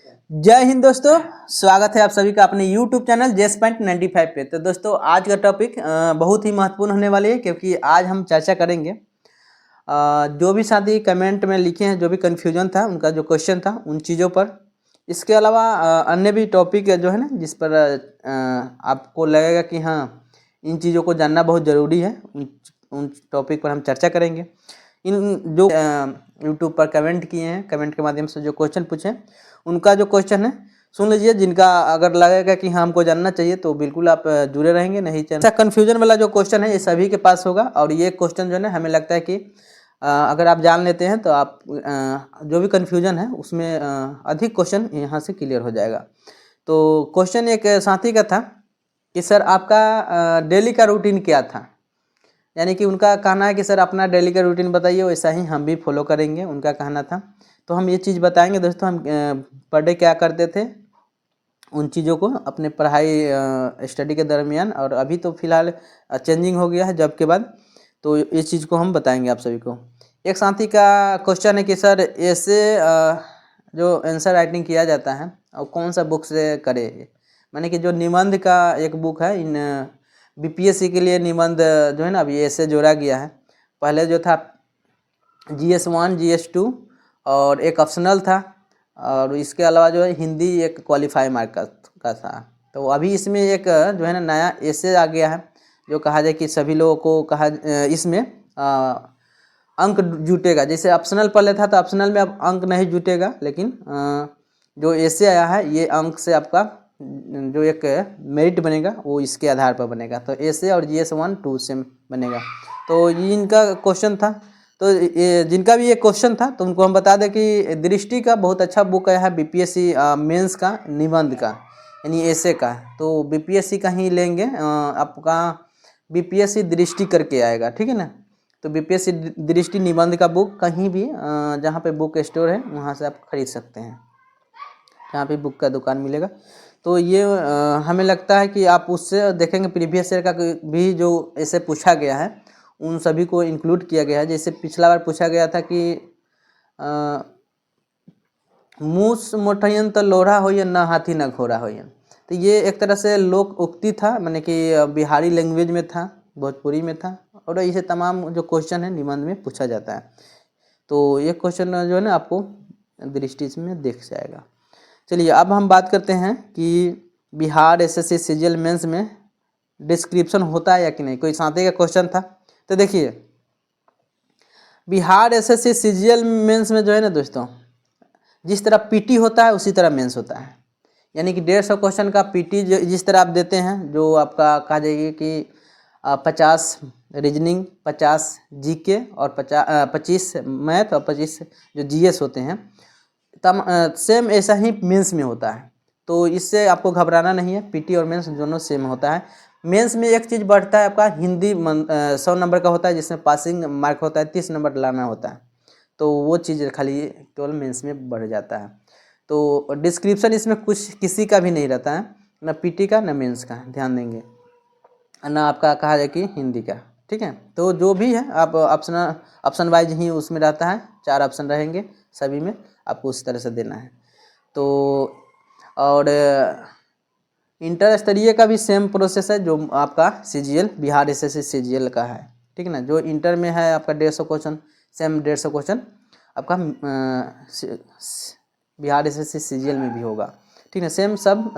जय हिंद दोस्तों, स्वागत है आप सभी का अपने YouTube चैनल JS.95 पे। तो दोस्तों आज का टॉपिक बहुत ही महत्वपूर्ण होने वाली है, क्योंकि आज हम चर्चा करेंगे जो भी साथी कमेंट में लिखे हैं, जो भी कन्फ्यूजन था उनका, जो क्वेश्चन था उन चीज़ों पर। इसके अलावा अन्य भी टॉपिक जो है ना, जिस पर आपको लगेगा कि हाँ इन चीज़ों को जानना बहुत ज़रूरी है, उन टॉपिक पर हम चर्चा करेंगे। इन जो यूट्यूब पर कमेंट किए हैं, कमेंट के माध्यम से जो क्वेश्चन पूछे उनका जो क्वेश्चन है सुन लीजिए। जिनका अगर लगेगा कि हाँ हमको जानना चाहिए तो बिल्कुल आप जुड़े रहेंगे, नहीं चैनल। ऐसा कन्फ्यूजन वाला जो क्वेश्चन है ये सभी के पास होगा, और ये क्वेश्चन जो है हमें लगता है कि अगर आप जान लेते हैं तो आप जो भी कन्फ्यूजन है उसमें अधिक क्वेश्चन यहाँ से क्लियर हो जाएगा। तो क्वेश्चन एक साथी का था कि सर आपका डेली का रूटीन क्या था, यानी कि उनका कहना है कि सर अपना डेली का रूटीन बताइए, वैसा ही हम भी फॉलो करेंगे, उनका कहना था। तो हम ये चीज़ बताएंगे दोस्तों, हम पर डे क्या करते थे उन चीज़ों को अपने पढ़ाई स्टडी के दरमियान, और अभी तो फिलहाल चेंजिंग हो गया है जॉब के बाद। तो इस चीज़ को हम बताएंगे आप सभी को। एक साथी का क्वेश्चन है कि सर ऐसे जो आंसर राइटिंग किया जाता है और कौन सा बुक से करे, माने कि जो निबंध का एक बुक है, इन बीपीएससी के लिए निबंध जो है ना अभी ऐसे जोड़ा गया है। पहले जो था GS1 GS2 और एक ऑप्शनल था, और इसके अलावा जो है हिंदी एक क्वालिफाई मार्क का था। तो अभी इसमें एक जो है ना नया ऐसे आ गया है, जो कहा जाए कि सभी लोगों को कहा इसमें अंक जुटेगा। जैसे ऑप्शनल पहले था तो ऑप्शनल में अब अंक नहीं जुटेगा, लेकिन जो ऐसे आया है ये अंक से आपका जो एक मेरिट बनेगा वो इसके आधार पर बनेगा। तो ऐसे और GS1 2 से बनेगा। तो ये इनका क्वेश्चन था। तो जिनका भी ये क्वेश्चन था तो उनको हम बता दें कि दृष्टि का बहुत अच्छा बुक आया है बीपीएससी मेंस का निबंध का, यानी ऐसे का। तो बीपीएससी का ही लेंगे, आपका बीपीएससी दृष्टि करके आएगा, ठीक है ना। तो बीपीएससी दृष्टि निबंध का बुक कहीं भी जहाँ पे बुक स्टोर है वहाँ से आप खरीद सकते हैं, जहाँ पे बुक का दुकान मिलेगा। तो ये हमें लगता है कि आप उससे देखेंगे प्रीवियस ईयर का भी जो ऐसे पूछा गया है उन सभी को इंक्लूड किया गया है। जैसे पिछला बार पूछा गया था कि मूस मोठयन तो लोढ़ा होयन न हाथी न घोड़ा होयन। तो ये एक तरह से लोक उक्ति था, माने कि बिहारी लैंग्वेज में था, भोजपुरी में था, और इसे तमाम जो क्वेश्चन है निबंध में पूछा जाता है। तो ये क्वेश्चन जो है ना आपको दृष्टि में देख जाएगा। चलिए अब हम बात करते हैं कि बिहार SSC CGL मेंस में डिस्क्रिप्शन होता है या कि नहीं। कोई साथी का क्वेश्चन था। तो देखिए बिहार SSC CGL मेंस में जो है ना दोस्तों, जिस तरह पीटी होता है उसी तरह मेंस होता है। यानी कि 150 क्वेश्चन का पीटी जिस तरह आप देते हैं, जो आपका कहा जाएगी कि 50 रीजनिंग, 50 जीके और 25 मैथ और 25 जो जीएस होते हैं, सेम ऐसा ही मेंस में होता है। तो इससे आपको घबराना नहीं है, पीटी और मेंस दोनों सेम होता है। मेंस में एक चीज़ बढ़ता है, आपका हिंदी 100 नंबर का होता है, जिसमें पासिंग मार्क होता है 30 नंबर लाना होता है। तो वो चीज़ खाली केवल मेंस में बढ़ जाता है। तो डिस्क्रिप्शन इसमें कुछ किसी का भी नहीं रहता है, ना पीटी का ना मेंस का, ध्यान देंगे, ना आपका कहा जाए कि हिंदी का, ठीक है। तो जो भी है आप ऑप्शन वाइज ही उसमें रहता है, 4 ऑप्शन रहेंगे, सभी में आपको उस तरह से देना है। तो और इंटर स्तरीय का भी सेम प्रोसेस है जो आपका CGL बिहार SSC CGL का है, ठीक है ना। जो इंटर में है आपका 150 क्वेश्चन, सेम 150 क्वेश्चन आपका बिहार SSC CGL में भी होगा, ठीक है। सेम सब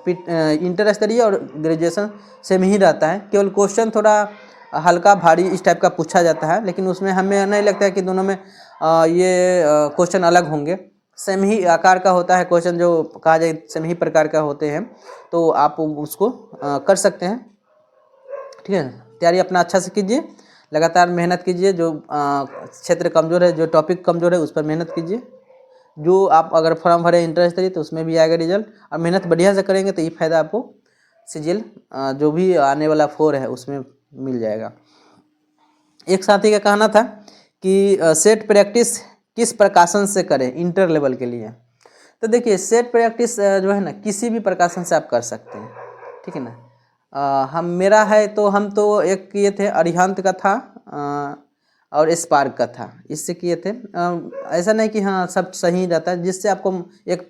इंटर स्तरीय और ग्रेजुएशन सेम ही रहता है, केवल क्वेश्चन थोड़ा हल्का भारी इस टाइप का पूछा जाता है, लेकिन उसमें हमें नहीं लगता है कि दोनों में ये क्वेश्चन अलग होंगे। सेम ही आकार का होता है क्वेश्चन, जो कहा जाए सेम ही प्रकार का होते हैं। तो आप उसको कर सकते हैं, ठीक है। तैयारी अपना अच्छा से कीजिए, लगातार मेहनत कीजिए। जो क्षेत्र कमज़ोर है, जो टॉपिक कमज़ोर है उस पर मेहनत कीजिए। जो आप अगर फॉर्म भरे इंटरेस्ट करिए तो उसमें भी आएगा रिजल्ट, और मेहनत बढ़िया से करेंगे तो ये फ़ायदा आपको CGL जो भी आने वाला 4 है उसमें मिल जाएगा। एक साथी का कहना था कि सेट प्रैक्टिस किस प्रकाशन से करें इंटर लेवल के लिए। तो देखिए सेट प्रैक्टिस जो है ना किसी भी प्रकाशन से आप कर सकते हैं, ठीक है ना। हम मेरा है तो हम तो एक किए थे, अरिहंत का था और स्पार्क का था, इससे किए थे। ऐसा नहीं कि हाँ सब सही रहता है, जिससे आपको एक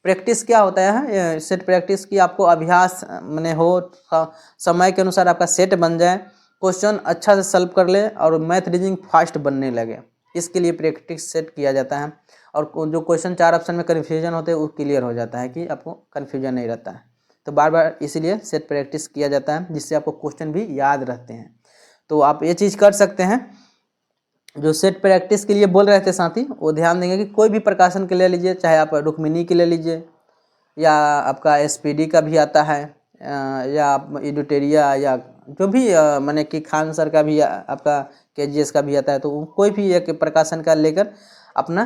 प्रैक्टिस क्या होता है, सेट प्रैक्टिस की आपको अभ्यास मैंने हो, समय के अनुसार आपका सेट बन जाए, क्वेश्चन अच्छा से सॉल्व कर ले और मैथ रीजनिंग फास्ट बनने लगे, इसके लिए प्रैक्टिस सेट किया जाता है। और जो क्वेश्चन 4 ऑप्शन में कन्फ्यूजन होते हैं वो क्लियर हो जाता है कि आपको कन्फ्यूजन नहीं रहता है। तो बार बार इसीलिए सेट प्रैक्टिस किया जाता है, जिससे आपको क्वेश्चन भी याद रहते हैं। तो आप ये चीज़ कर सकते हैं। जो सेट प्रैक्टिस के लिए बोल रहे थे साथी, वो ध्यान देंगे कि कोई भी प्रकाशन के ले लीजिए, चाहे आप रुक्मिणी के ले लीजिए या आपका एसपीडी का भी आता है, या आप एडिटोरिया या जो भी माने कि खान सर का भी आपका केजीएस का भी आता है, तो कोई भी एक प्रकाशन का लेकर अपना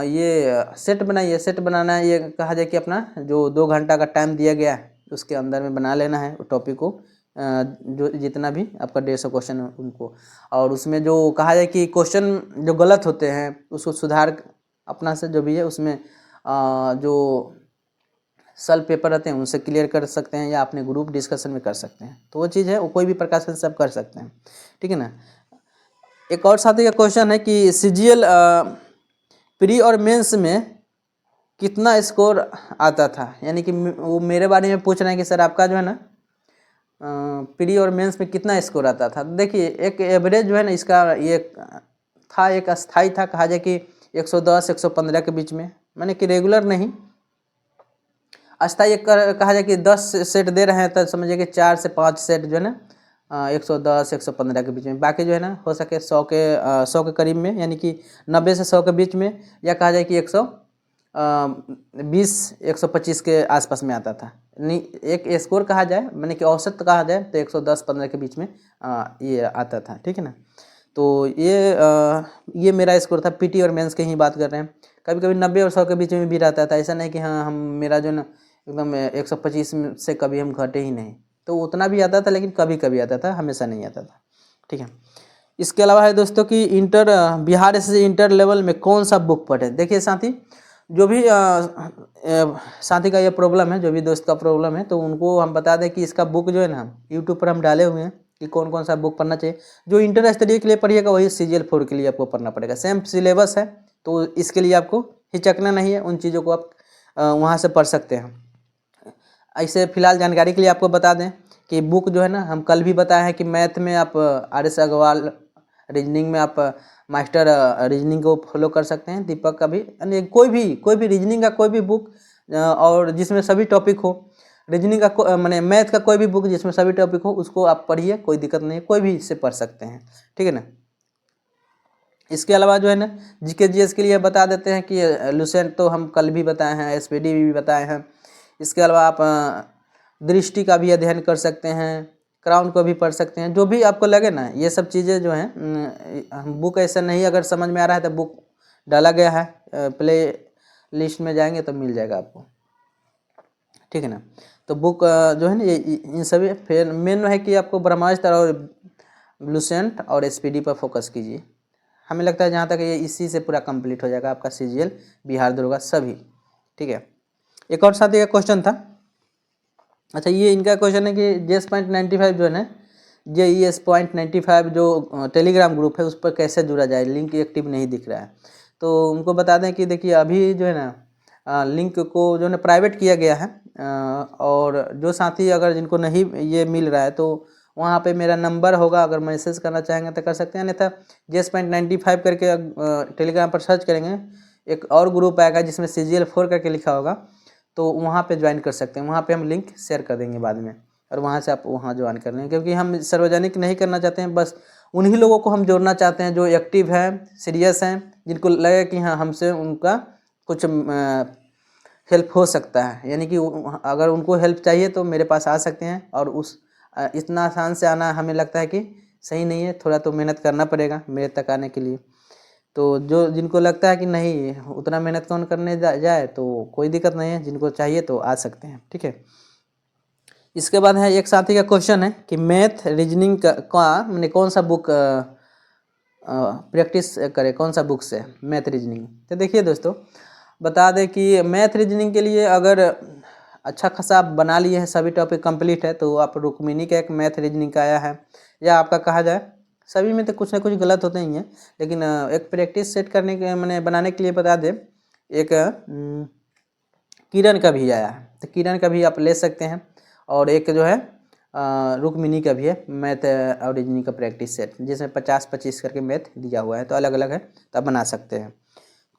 ये सेट बनाइए। सेट बनाना है, ये कहा जाए कि अपना जो 2 घंटा का टाइम दिया गया है उसके अंदर में बना लेना है टॉपिक को, जो जितना भी आपका 150 क्वेश्चन है उनको। और उसमें जो कहा जाए कि क्वेश्चन जो गलत होते हैं उसको सुधार अपना से जो भी है उसमें जो सॉल्व पेपर रहते हैं उनसे क्लियर कर सकते हैं, या अपने ग्रुप डिस्कशन में कर सकते हैं। तो वो चीज़ है, वो कोई भी प्रकाशन से आप कर सकते हैं, ठीक है ना। एक और साथी का क्वेश्चन है कि सीजीएल प्री और मेंस में कितना स्कोर आता था, यानी कि वो मेरे बारे में पूछ रहे हैं कि सर आपका जो है ना प्री और मेंस में कितना स्कोर आता था। देखिए एक एवरेज जो है ना इसका ये था, एक अस्थाई था, कहा जाए कि 110 115 के बीच में, माने कि रेगुलर नहीं, अस्थाई कहा जाए कि 10 सेट दे रहे हैं तो समझिए कि 4 से 5 सेट जो है ना 110 115 के बीच में, बाकी जो है ना हो सके 100 के करीब में, यानी कि 90 से 100 के बीच में, या कहा जाए कि 120 125 के आसपास में आता था। नहीं एक स्कोर कहा जाए, मैंने कि औसत कहा जाए तो 110-15 के बीच में ये आता था, ठीक है ना। तो ये मेरा स्कोर था, पीटी और मेंस की ही बात कर रहे हैं। कभी कभी 90 और 100 के बीच में भी रहता था, ऐसा नहीं कि हाँ हम मेरा जो ना एकदम 125 से कभी हम घटे ही नहीं, तो उतना भी आता था, लेकिन कभी कभी आता था, हमेशा नहीं आता था, ठीक है। इसके अलावा है दोस्तों कि बिहार से इंटर लेवल में कौन सा बुक पढ़े। देखिए साथी, जो भी साथी का ये प्रॉब्लम है, जो भी दोस्त का प्रॉब्लम है, तो उनको हम बता दें कि इसका बुक जो है ना यूट्यूब पर हम डाले हुए हैं कि कौन कौन सा बुक पढ़ना चाहिए। जो इंटर स्तरीय के लिए पढ़िएगा वही CGL 4 के लिए आपको पढ़ना पड़ेगा, सेम सिलेबस है, तो इसके लिए आपको हिचकना नहीं है, उन चीज़ों को आप वहाँ से पढ़ सकते हैं। ऐसे फिलहाल जानकारी के लिए आपको बता दें कि बुक जो है ना, हम कल भी बताए हैं कि मैथ में आप RS अग्रवाल, रीजनिंग में आप मास्टर रीजनिंग को फॉलो कर सकते हैं, दीपक का भी, यानी कोई भी रीजनिंग का कोई भी बुक और जिसमें सभी टॉपिक हो, रीजनिंग का मैंने मैथ का कोई भी बुक जिसमें सभी टॉपिक हो उसको आप पढ़िए, कोई दिक्कत नहीं है, कोई भी इससे पढ़ सकते हैं, ठीक है ना। इसके अलावा जो है ना जीके जीएस के लिए बता देते हैं कि लुसेंट तो हम कल भी बताए हैं, SPD भी बताए हैं। इसके अलावा आप दृष्टि का भी अध्ययन कर सकते हैं, क्राउन को भी पढ़ सकते हैं, जो भी आपको लगे ना, ये सब चीज़ें जो हैं बुक ऐसा नहीं अगर समझ में आ रहा है तो बुक डाला गया है, प्ले लिस्ट में जाएंगे तो मिल जाएगा आपको, ठीक है ना। तो बुक जो है ना ये इन सभी, फिर मेन है कि आपको ब्रह्मास्त्र और लुसेंट और SPD पर फोकस कीजिए। हमें लगता है जहाँ तक ये इसी से पूरा कंप्लीट हो जाएगा आपका CGL बिहार दुर्गा सभी, ठीक है। एक और साथी का क्वेश्चन था, अच्छा ये इनका क्वेश्चन है कि JS.95 जो है ना, JES.95 जो टेलीग्राम ग्रुप है उस पर कैसे जुड़ा जाए, लिंक एक्टिव नहीं दिख रहा है। तो उनको बता दें कि देखिए अभी जो है ना लिंक को जो है ना प्राइवेट किया गया है, और जो साथी अगर जिनको नहीं ये मिल रहा है तो वहाँ पे मेरा नंबर होगा, अगर मैसेज करना चाहेंगे तो कर सकते हैं, नहीं तो JS.95 करके टेलीग्राम पर सर्च करेंगे, एक और ग्रुप आएगा जिसमें CGL 4 करके लिखा होगा, तो वहाँ पे ज्वाइन कर सकते हैं। वहाँ पे हम लिंक शेयर कर देंगे बाद में, और वहाँ से आप वहाँ ज्वाइन कर लेंगे, क्योंकि हम सार्वजनिक नहीं करना चाहते हैं, बस उन्हीं लोगों को हम जोड़ना चाहते हैं जो एक्टिव हैं, सीरियस हैं, जिनको लगे कि हाँ हमसे उनका कुछ हेल्प हो सकता है, यानी कि अगर उनको हेल्प चाहिए तो मेरे पास आ सकते हैं। और उस इतना आसान से आना हमें लगता है कि सही नहीं है, थोड़ा तो मेहनत करना पड़ेगा मेरे तक आने के लिए। तो जो जिनको लगता है कि नहीं उतना मेहनत कौन करने जाए तो कोई दिक्कत नहीं है, जिनको चाहिए तो आ सकते हैं, ठीक है। इसके बाद है एक साथी का क्वेश्चन है कि मैथ रीजनिंग का मैंने कौन सा बुक प्रैक्टिस करे, कौन सा बुक से मैथ रीजनिंग। तो देखिए दोस्तों बता दें कि मैथ रीजनिंग के लिए अगर अच्छा खासा आप बना लिए हैं, सभी टॉपिक कंप्लीट है, तो आप रुक्मिणी का एक मैथ रीजनिंग का आया है, या आपका कहा जाए सभी में तो कुछ ना कुछ गलत होते ही हैं, लेकिन एक प्रैक्टिस सेट करने के मैंने बनाने के लिए बता दें, एक किरण का भी आया है, तो किरण का भी आप ले सकते हैं। और एक जो है रुक्मिनी का भी है, मैथ और रीजनिंग का प्रैक्टिस सेट, जिसमें 50-25 करके मैथ दिया हुआ है, तो अलग अलग है, तो आप बना सकते हैं।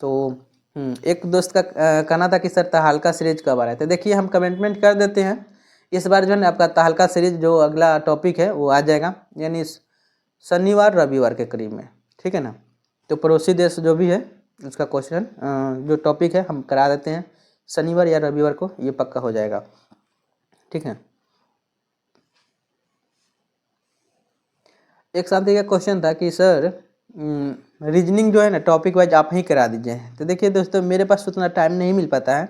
तो एक दोस्त का कहना था कि सर तहलका सीरीज कब आ रहा है, तो देखिए हम कमेंटमेंट कर देते हैं, इस बार जो है ना आपका तहलका सीरीज जो अगला टॉपिक है वो आ जाएगा, यानी शनिवार रविवार के करीब में, ठीक है ना। तो पड़ोसी देश जो भी है उसका क्वेश्चन जो टॉपिक है हम करा देते हैं शनिवार या रविवार को, ये पक्का हो जाएगा, ठीक है। एक साथी का क्वेश्चन था कि सर रीजनिंग जो है ना टॉपिक वाइज आप ही करा दीजिए, तो देखिए दोस्तों मेरे पास उतना टाइम नहीं मिल पाता है,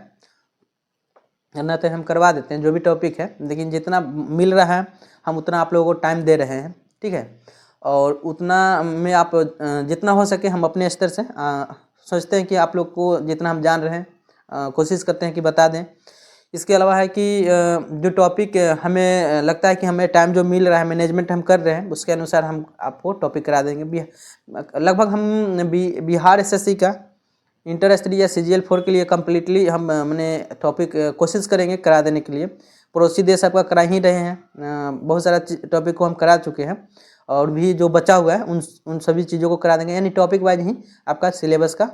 ना तो हम करवा देते हैं जो भी टॉपिक है, लेकिन जितना मिल रहा है हम उतना आप लोगों को टाइम दे रहे हैं, ठीक है। और उतना में आप जितना हो सके हम अपने स्तर से सोचते हैं कि आप लोग को जितना हम जान रहे हैं कोशिश करते हैं कि बता दें। इसके अलावा है कि जो टॉपिक हमें लगता है कि हमें टाइम जो मिल रहा है मैनेजमेंट हम कर रहे हैं, उसके अनुसार हम आपको टॉपिक करा देंगे। लगभग हम बिहार एसएससी का इंटर स्टडी या CGL 4 के लिए कम्प्लीटली हम मैंने टॉपिक कोशिश करेंगे करा देने के लिए। पड़ोसी देश आपका करा ही रहे हैं, बहुत सारा टॉपिक को हम करा चुके हैं, और भी जो बचा हुआ है उन सभी चीज़ों को करा देंगे, यानी टॉपिक वाइज ही आपका सिलेबस का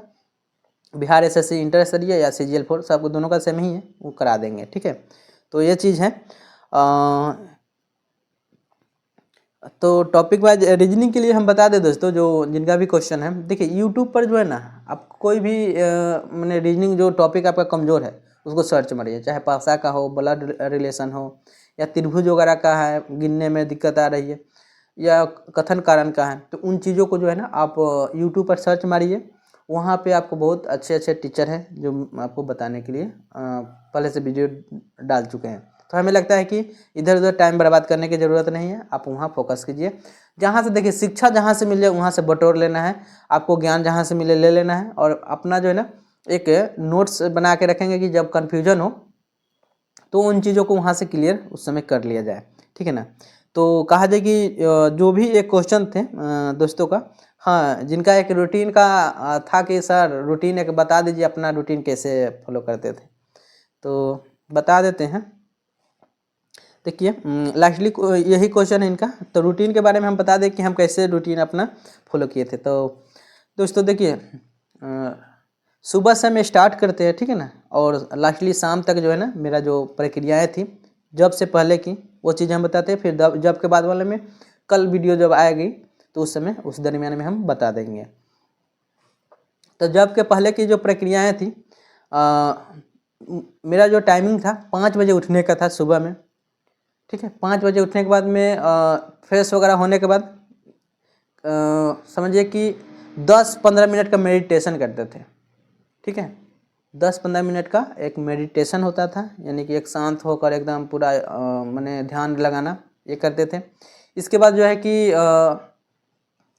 बिहार एसएससी इंटर स्टडी या CGL 4 सबको दोनों का सेम ही है, वो करा देंगे, ठीक है। तो ये चीज़ है। तो टॉपिक वाइज रीजनिंग के लिए हम बता दें दोस्तों, जो जिनका भी क्वेश्चन है, देखिए यूट्यूब पर जो है ना आप कोई भी मैंने रीजनिंग जो टॉपिक आपका कमज़ोर है उसको सर्च मारिए, चाहे पासा का हो, ब्लड रिलेशन हो, या त्रिभुज वगैरह का है, गिनने में दिक्कत आ रही है, या कथन कारण का है, तो उन चीज़ों को जो है ना आप यूट्यूब पर सर्च मारिए, वहाँ पे आपको बहुत अच्छे अच्छे टीचर हैं जो आपको बताने के लिए पहले से वीडियो डाल चुके हैं। तो हमें लगता है कि इधर उधर टाइम बर्बाद करने की ज़रूरत नहीं है, आप वहाँ फोकस कीजिए, जहाँ से देखिए शिक्षा जहाँ से मिल जाए वहाँ से बटोर लेना है, आपको ज्ञान जहाँ से मिले ले लेना है, और अपना जो है ना एक नोट्स बना के रखेंगे कि जब कन्फ्यूजन हो तो उन चीज़ों को वहाँ से क्लियर उस समय कर लिया जाए, ठीक है ना। तो कहा जाए कि जो भी एक क्वेश्चन थे दोस्तों का, हाँ, जिनका एक रूटीन का था कि सर रूटीन एक बता दीजिए, अपना रूटीन कैसे फॉलो करते थे, तो बता देते हैं। देखिए लास्टली यही क्वेश्चन है इनका, तो रूटीन के बारे में हम बता दें कि हम कैसे रूटीन अपना फॉलो किए थे। तो दोस्तों देखिए सुबह से हम स्टार्ट करते हैं, ठीक है ना, और लास्टली शाम तक जो है ना मेरा जो प्रक्रियाएँ थी जब से पहले की वो चीज़ हम बताते हैं, फिर जब के बाद वाले में कल वीडियो जब आएगी तो उस समय उस दरमियान में हम बता देंगे। तो जब के पहले की जो प्रक्रियाएँ थी मेरा जो टाइमिंग था 5 बजे उठने का था सुबह में, ठीक है। 5 बजे उठने के बाद में फ्रेश वगैरह होने के बाद समझिए कि 10-15 मिनट का मेडिटेशन करते थे, ठीक है। 10-15 मिनट का एक मेडिटेशन होता था, यानी कि एक शांत होकर एकदम पूरा मैंने ध्यान लगाना, ये करते थे। इसके बाद जो है कि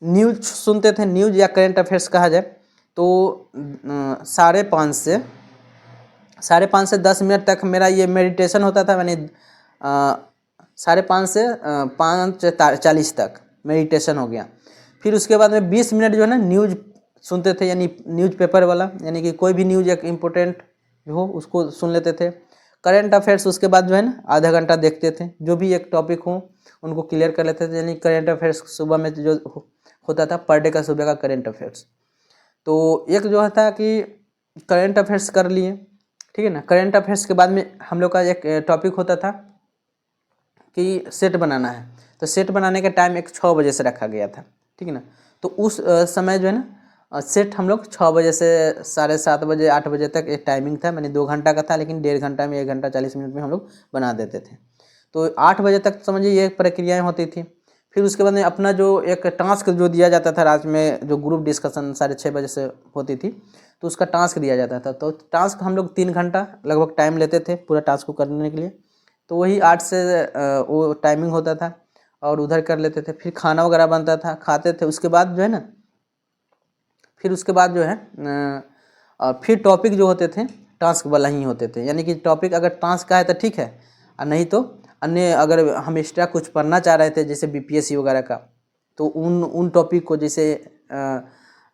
न्यूज़ सुनते थे, न्यूज़ या करंट अफेयर्स कहा जाए तो 5:30 से 10 मिनट तक मेरा ये मेडिटेशन होता था, यानी 5:30 से 5:40 तक मेडिटेशन हो गया। फिर उसके बाद में 20 मिनट जो है ना न्यूज़ सुनते थे, यानी न्यूज़ पेपर वाला, यानी कि कोई भी न्यूज़ एक इम्पोर्टेंट जो हो उसको सुन लेते थे। करंट अफेयर्स उसके बाद जो है ना आधा घंटा देखते थे, जो भी एक टॉपिक हो उनको क्लियर कर लेते थे, यानी करंट अफेयर्स सुबह में जो होता था पर डे का सुबह का करंट अफेयर्स। तो एक जो था कि करंट अफेयर्स कर लिए, ठीक है ना। करंट अफेयर्स के बाद में हम लोग का एक टॉपिक होता था कि सेट बनाना है, तो सेट बनाने का टाइम एक 6 बजे से रखा गया था, ठीक है ना। तो उस समय जो है ना सेट हम लोग 6 बजे से 7:30 बजे 8 बजे तक एक टाइमिंग था, मैंने 2 घंटा का था, लेकिन 1.5 घंटा में 1 घंटा 40 मिनट में हम लोग बना देते थे। तो 8 बजे तक समझिए ये प्रक्रियाएँ होती थी। फिर उसके बाद में अपना जो एक टास्क जो दिया जाता था रात में, जो ग्रुप डिस्कशन 6:30 बजे से होती थी, तो उसका टास्क दिया जाता था। तो टास्क हम लोग 3 घंटा लगभग टाइम लेते थे पूरा टास्क को करने के लिए, तो वही 8 से वो टाइमिंग होता था, और उधर कर लेते थे। फिर खाना वगैरह बनता था, खाते थे। उसके बाद जो है ना फिर उसके बाद जो है फिर टॉपिक जो होते थे टास्क वाला ही होते थे, यानी कि टॉपिक अगर टास्क का है तो ठीक है, और नहीं तो अन्य अगर हम एक्स्ट्रा कुछ पढ़ना चाह रहे थे जैसे BPSC वगैरह का, तो उन टॉपिक को जैसे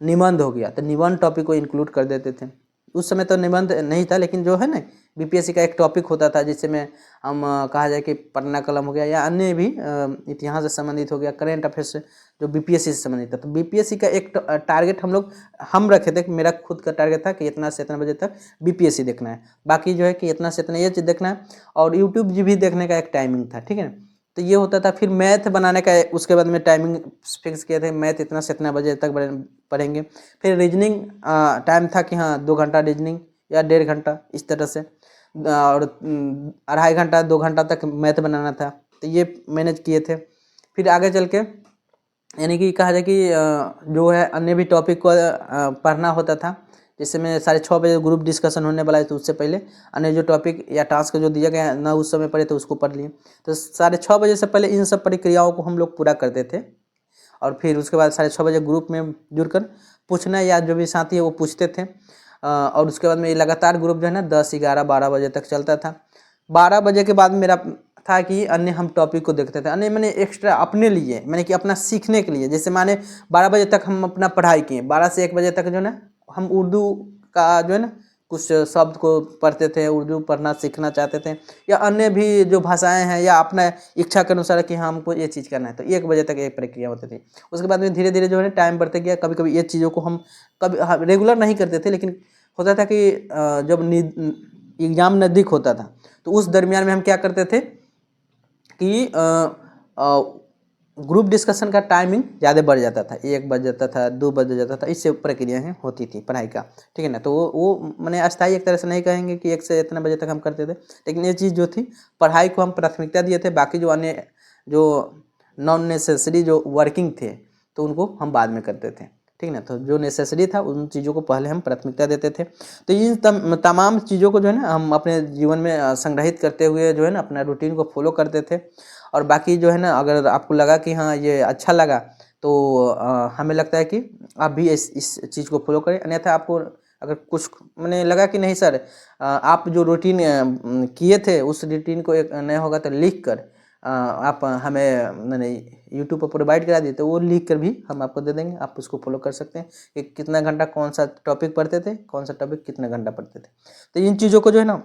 निबंध हो गया तो निबंध टॉपिक को इंक्लूड कर देते थे। उस समय तो निबंध नहीं था, लेकिन जो है ना बीपीएससी का एक टॉपिक होता था जिसमें हम कहा जाए कि पन्ना कलम हो गया या अन्य भी इतिहास से संबंधित हो गया, करेंट अफेयर्स से जो बीपीएससी से संबंधित था। तो बीपीएससी का एक टारगेट हम रखे थे कि मेरा खुद का टारगेट था कि इतना से इतना बजे तक बीपीएससी देखना है, बाकी जो है कि इतना से इतना ये चीज़ देखना है, और यूट्यूब भी देखने का एक टाइमिंग था, ठीक है। तो ये होता था। फिर मैथ बनाने का उसके बाद में टाइमिंग फिक्स किए थे, मैथ इतना से इतना बजे तक पढ़ेंगे। फिर रीजनिंग टाइम था कि हाँ 2 घंटा रीजनिंग या 1.5 घंटा इस तरह से, और 2.5 घंटा 2 घंटा तक मैथ बनाना था। तो ये मैनेज किए थे। फिर आगे चल के यानी कि कहा जाए कि जो है अन्य भी टॉपिक को पढ़ना होता था। जैसे मैं 6:30 बजे ग्रुप डिस्कशन होने वाला है, तो उससे पहले अन्य जो टॉपिक या टास्क जो दिया गया ना उस समय पढ़े तो उसको पढ़ लिए। तो 6:30 बजे से पहले इन सब प्रक्रियाओं को हम लोग पूरा करते थे, और फिर उसके बाद 6:30 बजे ग्रुप में जुड़कर पूछना, या जो भी साथी है वो पूछते थे। और उसके बाद में लगातार ग्रुप जो है ना 10, 11, 12 बजे तक चलता था। 12 बजे के बाद मेरा था कि अन्य हम टॉपिक को देखते थे, अन्य मैंने एक्स्ट्रा अपने लिए, मैंने कि अपना सीखने के लिए। जैसे माने 12 बजे तक हम अपना पढ़ाई किए, 12 से 1 बजे तक जो है ना हम उर्दू का जो है ना कुछ शब्द को पढ़ते थे, उर्दू पढ़ना सीखना चाहते थे, या अन्य भी जो भाषाएं हैं, या अपना इच्छा के अनुसार कि हाँ हमको ये चीज़ करना है। तो 1 बजे तक एक प्रक्रिया होती थी। उसके बाद में धीरे धीरे जो है टाइम बढ़ते गया। कभी कभी ये चीज़ों को हम कभी रेगुलर नहीं करते थे, लेकिन होता था कि जब एग्ज़ाम नज़दीक होता था तो उस दरमियान में हम क्या करते थे कि ग्रुप डिस्कशन का टाइमिंग ज़्यादा बढ़ जाता था, 1 बज जाता था, 2 बज जाता था, इससे प्रक्रियाएँ होती थी पढ़ाई का, ठीक है ना। तो वो मैंने अस्थायी एक तरह से नहीं कहेंगे कि 1 से इतने बजे तक हम करते थे, लेकिन ये चीज़ जो थी पढ़ाई को हम प्राथमिकता दिए थे। बाकी जो अन्य जो नॉन नेसेसरी जो वर्किंग थे तो उनको हम बाद में करते थे, ठीक है ना। तो जो नेसेसरी था उन चीज़ों को पहले हम प्राथमिकता देते थे। तो इन तमाम चीज़ों को जो है ना हम अपने जीवन में संग्रहित करते हुए जो है ना अपना रूटीन को फॉलो करते थे। और बाकी जो है ना अगर आपको लगा कि हाँ ये अच्छा लगा तो हमें लगता है कि आप भी इस चीज़ को फॉलो करें। अन्यथा आपको अगर कुछ मैंने लगा कि नहीं सर आप जो रूटीन किए थे उस रूटीन को एक नहीं होगा तो लिख कर आप हमें मैंने यूट्यूब पर प्रोवाइड करा दिए, तो वो लिख कर भी हम आपको दे देंगे। आप उसको फॉलो कर सकते हैं कि कितना घंटा कौन सा टॉपिक पढ़ते थे, कौन सा टॉपिक कितना घंटा पढ़ते थे। तो इन चीज़ों को जो है ना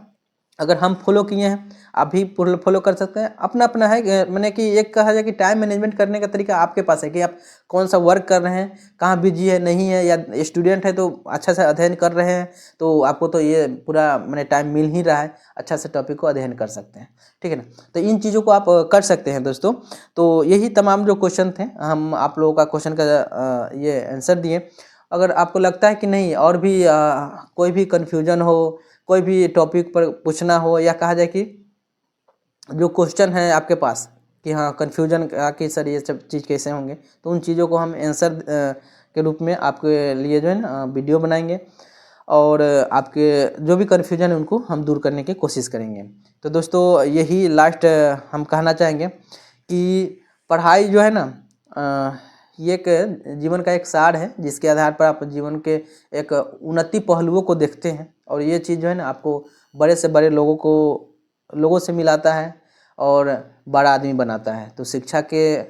अगर हम फॉलो किए हैं, आप भी फॉलो कर सकते हैं। अपना अपना है, मैंने कि एक कहा जाए कि टाइम मैनेजमेंट करने का तरीका आपके पास है कि आप कौन सा वर्क कर रहे हैं, कहाँ बिजी है नहीं है, या स्टूडेंट है तो अच्छा से अध्ययन कर रहे हैं तो आपको तो ये पूरा मैंने टाइम मिल ही रहा है, अच्छा से टॉपिक को अध्ययन कर सकते हैं, ठीक है ना। तो इन चीज़ों को आप कर सकते हैं दोस्तों। तो यही तमाम जो क्वेश्चन थे हम आप लोगों का क्वेश्चन का ये आंसर दिए। अगर आपको लगता है कि नहीं और भी कोई भी कन्फ्यूजन हो, कोई भी टॉपिक पर पूछना हो, या कहा जाए कि जो क्वेश्चन है आपके पास कि हाँ कन्फ्यूजन कि सर ये सब चीज़ कैसे होंगे, तो उन चीज़ों को हम आंसर के रूप में आपके लिए जो है ना वीडियो बनाएंगे, और आपके जो भी कन्फ्यूजन है उनको हम दूर करने की कोशिश करेंगे। तो दोस्तों यही लास्ट हम कहना चाहेंगे कि पढ़ाई जो है ना ये एक जीवन का एक सार है जिसके आधार पर आप जीवन के एक उन्नति पहलुओं को देखते हैं, और ये चीज़ जो है ना आपको बड़े से बड़े लोगों से मिलाता है और बड़ा आदमी बनाता है। तो शिक्षा के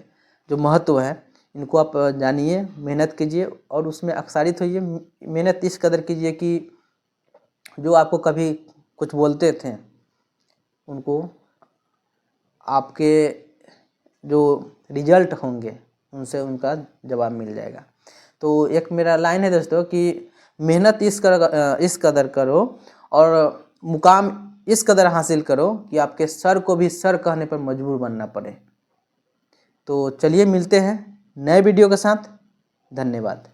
जो महत्व है इनको आप जानिए, मेहनत कीजिए और उसमें अक्सारित होइए। मेहनत इस कदर कीजिए कि जो आपको कभी कुछ बोलते थे उनको आपके जो रिजल्ट होंगे उनसे उनका जवाब मिल जाएगा। तो एक मेरा लाइन है दोस्तों कि मेहनत इस कदर करो और मुकाम इस कदर हासिल करो कि आपके सर को भी सर कहने पर मजबूर बनना पड़े। तो चलिए मिलते हैं नए वीडियो के साथ। धन्यवाद।